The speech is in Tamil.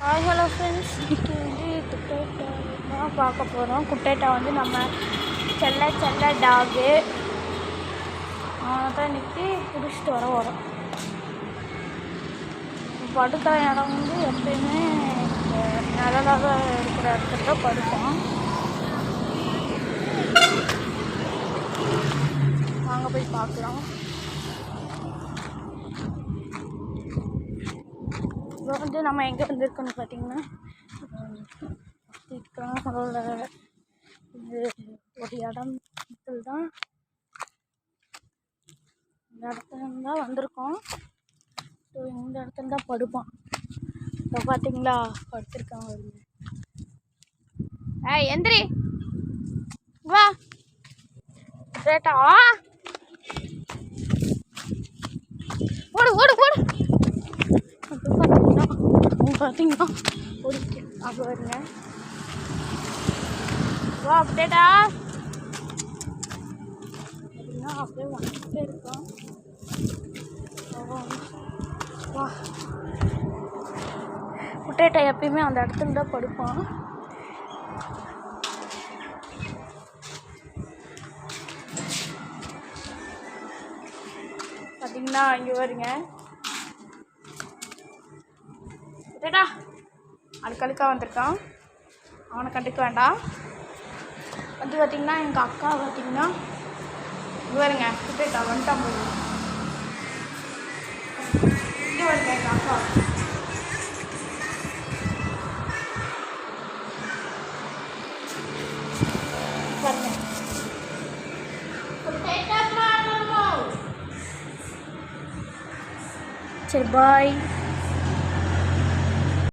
ஹாய் ஹலோ ஃப்ரெண்ட்ஸ், இன்றைக்கி வந்து குட்டேட்டா தான் பார்க்க போகிறோம். குட்டேட்டா வந்து நம்ம செல்ல டாகு. அவனை தான் இன்றைக்கி பிடிச்சிட்டு வரோம். படுக்கிற இடம் வந்து எப்பயுமே நிழலாக இருக்கிற இடத்துல தான் படுப்போம். வாங்க போய் பார்க்கலாம். இப்போ வந்து நம்ம எங்கே வந்திருக்கோன்னு பார்த்தீங்கன்னா, இது ஒரு இடத்துல தான், இந்த இடத்துல தான் வந்திருக்கோம். ஸோ இந்த இடத்துல தான் படுப்பான். இப்போ பார்த்தீங்களா படுத்துருக்காங்க. எந்திரி வா ரேட்டா, ஓடு ஓடு ஓடு. பார்த்தீங்கன்னா ஒரு அப்போ வருங்க. வா அப்டேட்டா அப்படின்னா அப்படியே வந்துட்டே இருக்கோம். வா குட்டேட்டா எப்பயுமே அந்த இடத்துல தான் படுப்பான். பார்த்தீங்கன்னா இங்கே வருங்க. குட்டேட்டா அழுக்கழுக்காக வந்திருக்கான், அவனை கண்டுக்க வேண்டாம். வந்து பார்த்திங்கன்னா எங்கள் அக்கா பார்த்திங்கன்னா இங்கே வருங்க. குட்டேட்டா வந்துட்டான் போது இங்கே வருங்க எங்கள் அக்கா. பாருங்க சரி பாய்.